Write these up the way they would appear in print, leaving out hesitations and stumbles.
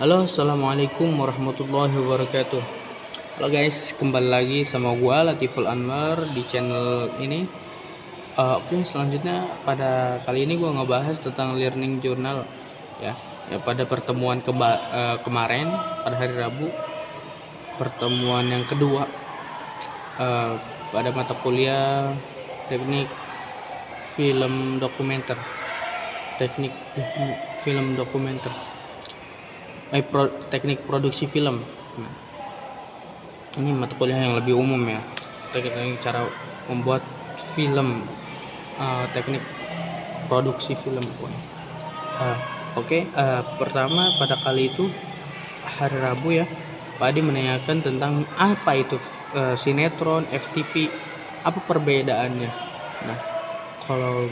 Halo, assalamualaikum warahmatullahi wabarakatuh. Halo guys, kembali lagi sama gua Latiful Anwar di channel ini. Oke, selanjutnya pada kali ini gua ngebahas tentang learning journal ya. Ya, pada pertemuan kemarin pada hari Rabu, pertemuan yang kedua eh, pada mata kuliah teknik film dokumenter, teknik film dokumenter, teknik produksi film. Nah, ini mata kuliah yang lebih umum ya, teknik cara membuat film, teknik produksi film. Pertama pada kali itu hari Rabu ya, Pak Adi menanyakan tentang apa itu sinetron, FTV, apa perbedaannya. Nah, kalau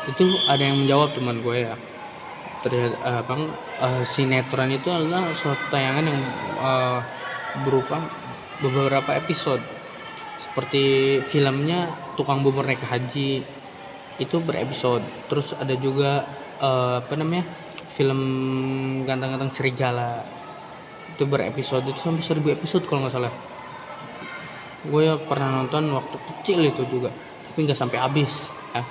itu ada yang menjawab teman gue ya, terlihat sinetron itu adalah suatu tayangan yang berupa beberapa episode, seperti filmnya Tukang Bubur Naik Haji itu berepisode. Terus ada juga film Ganteng-Ganteng Serigala itu berepisode, itu sampai 1000 episode kalau nggak salah. Gue pernah nonton waktu kecil itu juga, tapi nggak sampai habis ya.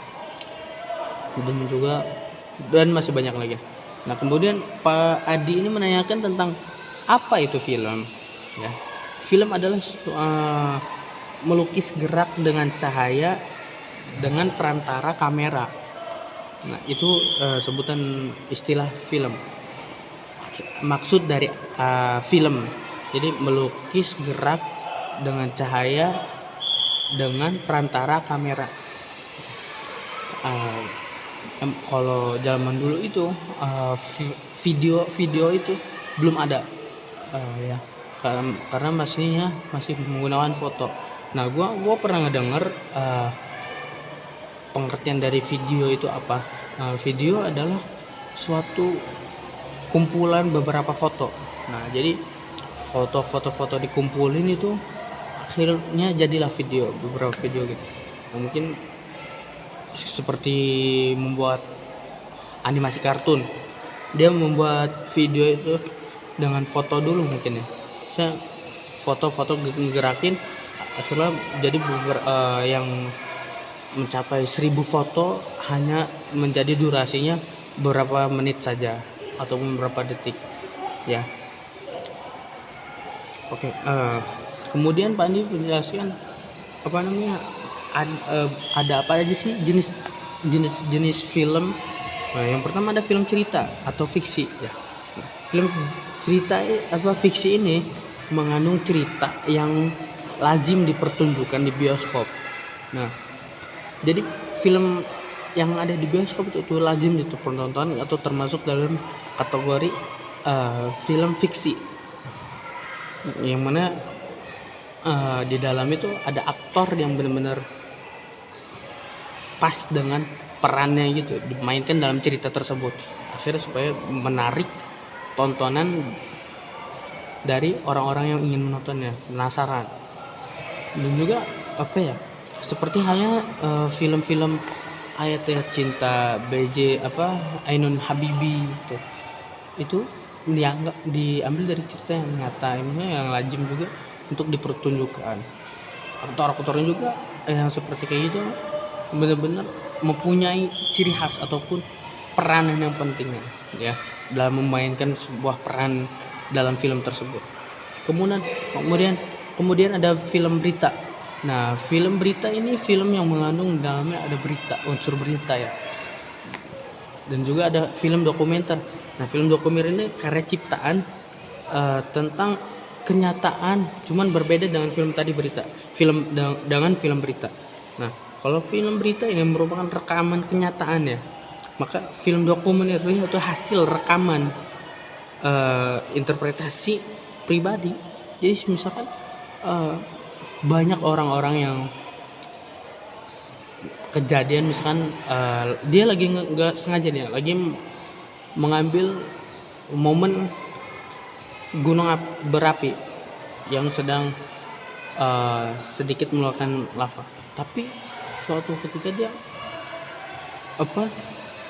Dan masih banyak lagi. Nah, kemudian Pak Adi ini menanyakan tentang apa itu film ya. Film adalah melukis gerak dengan cahaya dengan perantara kamera. Nah, itu sebutan istilah film. Maksud dari film, jadi melukis gerak dengan cahaya dengan perantara kamera. Kalau zaman dulu itu video itu belum ada ya, karena masih menggunakan foto. Nah, gua pernah ngedenger pengertian dari video itu apa. Video adalah suatu kumpulan beberapa foto. Nah, jadi foto-foto dikumpulin itu akhirnya jadilah video, beberapa video gitu. Nah, mungkin seperti membuat animasi kartun, dia membuat video itu dengan foto dulu mungkin ya. Saya foto-foto gerakin, akhirnya jadi yang mencapai 1000 foto hanya menjadi durasinya beberapa menit saja ataupun beberapa detik ya. Oke, kemudian Pak Andi menjelaskan apa namanya, ada apa aja sih jenis film. Nah, yang pertama ada film cerita atau fiksi ya. Film cerita fiksi ini mengandung cerita yang lazim dipertunjukkan di bioskop. Nah, jadi film yang ada di bioskop itu lazim ditonton atau termasuk dalam kategori film fiksi, yang mana di dalam itu ada aktor yang benar-benar pas dengan perannya gitu, dimainkan dalam cerita tersebut, akhirnya supaya menarik tontonan dari orang-orang yang ingin menontonnya, penasaran. Dan juga seperti halnya film-film Ayat Cinta, BJ Ainun Habibi itu diambil dari cerita yang nyata, yang lazim juga untuk dipertunjukkan. Aktor-aktornya juga yang seperti kayak gitu benar-benar mempunyai ciri khas ataupun peranan yang penting ya dalam memainkan sebuah peran dalam film tersebut. Kemudian ada film berita. Nah, film berita ini film yang mengandung dalamnya ada berita, unsur berita ya. Dan juga ada film dokumenter. Nah, film dokumenter ini karya ciptaan tentang kenyataan, cuman berbeda dengan film tadi berita. Dengan film berita. Nah, kalau film berita ini merupakan rekaman kenyataan ya, maka film dokumenter itu hasil rekaman interpretasi pribadi. Jadi misalkan banyak orang-orang yang kejadian, misalkan dia lagi nggak sengaja nih, lagi mengambil momen gunung berapi yang sedang sedikit mengeluarkan lava, tapi suatu ketika dia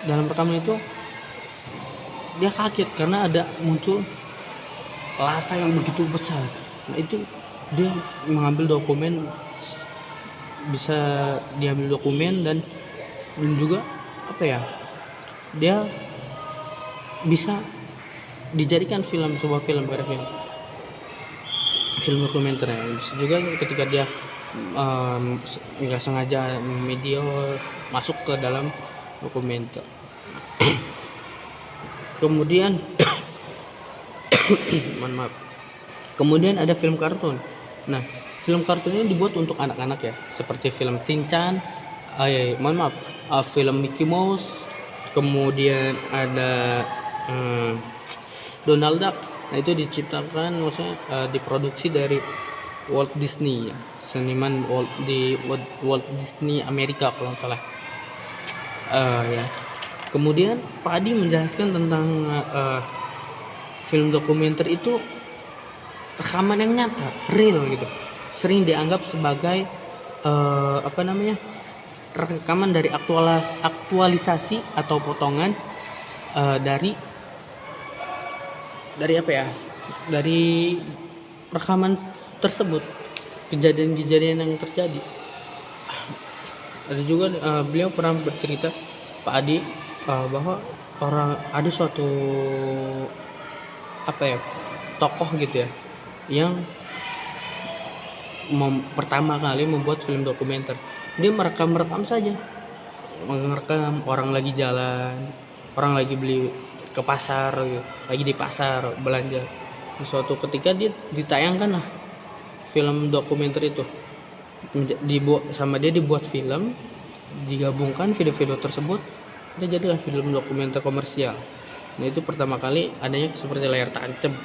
dalam rekaman itu dia kaget karena ada muncul lava yang begitu besar. Nah itu dia mengambil dokumen, bisa diambil dokumen dan juga apa ya, dia bisa dijadikan film, sebuah film, pada film dokumenter ya. Bisa juga ketika dia nggak sengaja media masuk ke dalam dokumenter. Kemudian mohon maaf, kemudian ada film kartun. Nah, film kartun ini dibuat untuk anak-anak ya, seperti film Shinchan, mohon maaf, film Mickey Mouse, kemudian ada Donald Duck. Nah itu diciptakan, maksudnya diproduksi dari Walt Disney ya, seniman Walt Disney Amerika kalau nggak salah. Ya. Kemudian Pak Adi menjelaskan tentang film dokumenter itu rekaman yang nyata, real gitu. Sering dianggap sebagai rekaman dari aktualisasi atau potongan dari apa ya? Dari rekaman tersebut, kejadian-kejadian yang terjadi. Ada juga beliau pernah bercerita, Pak Adi, bahwa ada suatu tokoh gitu ya, yang pertama kali membuat film dokumenter. Dia merekam saja, merekam orang lagi jalan, orang lagi beli ke pasar gitu, lagi di pasar belanja. Suatu ketika dia ditayangkan lah film dokumenter itu, dibuat film, digabungkan video-video tersebut, dia jadilah film dokumenter komersial. Nah itu pertama kali adanya seperti layar tancap,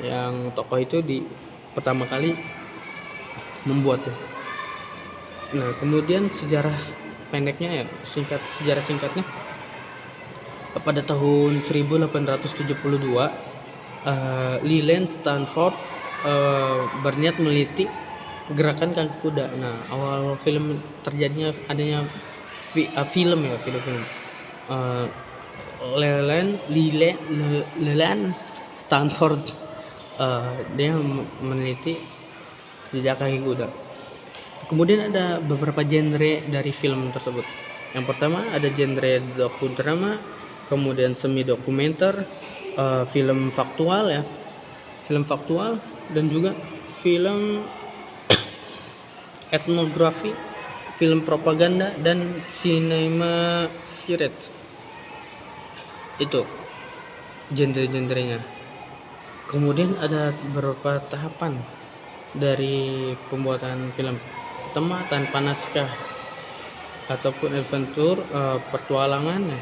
yang tokoh itu pertama kali membuat. Nah kemudian sejarah pendeknya ya, sejarah singkatnya, pada tahun 1872 Leland Stanford berniat meneliti gerakan kaki kuda. Nah awal film terjadinya adanya film Leland Stanford, dia meneliti jejak kaki kuda. Kemudian ada beberapa genre dari film tersebut. Yang pertama ada genre dokudrama, kemudian semi dokumenter, film faktual ya, dan juga film etnografi, film propaganda, dan cinema featurette. Itu genre-genrenya. Kemudian ada beberapa tahapan dari pembuatan film. Pertama, tanpa naskah ataupun adventure, petualangan.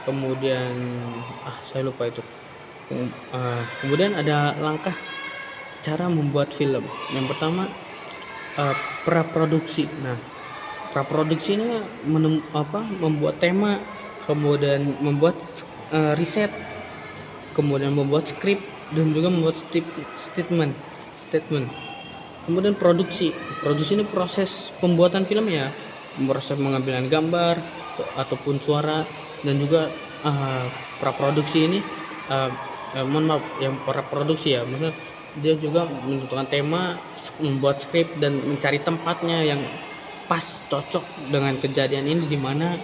Kemudian saya lupa itu. Kemudian ada langkah cara membuat film. Yang pertama, praproduksi. Nah, praproduksi ini membuat tema, kemudian membuat riset, kemudian membuat skrip, dan juga membuat statement. Kemudian produksi ini proses pembuatan film ya, proses pengambilan gambar ataupun suara, dan juga praproduksi ini yang praproduksi ya, maksudnya dia juga menentukan tema, membuat skrip, dan mencari tempatnya yang pas, cocok dengan kejadian ini di mana.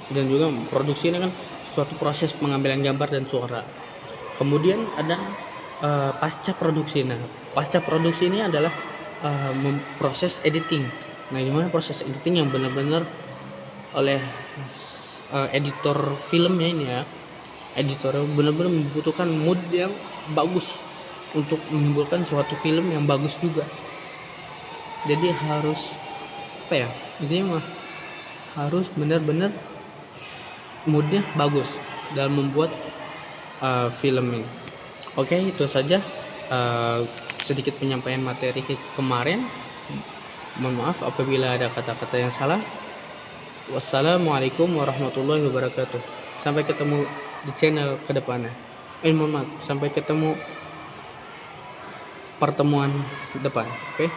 Dan juga produksi ini kan suatu proses pengambilan gambar dan suara. Kemudian ada pasca produksi. Nah, pasca produksi ini adalah proses editing. Nah, dimana proses editing yang benar-benar oleh editor filmnya ini ya, editor benar-benar membutuhkan mood yang bagus untuk menimbulkan suatu film yang bagus juga. Jadi harus intinya harus benar-benar moodnya bagus dalam membuat film ini. Oke, itu saja sedikit penyampaian materi kemarin. Mohon maaf apabila ada kata-kata yang salah. Wassalamualaikum warahmatullahi wabarakatuh. Sampai ketemu di channel kedepannya. Mohon maaf, sampai ketemu pertemuan depan. Oke.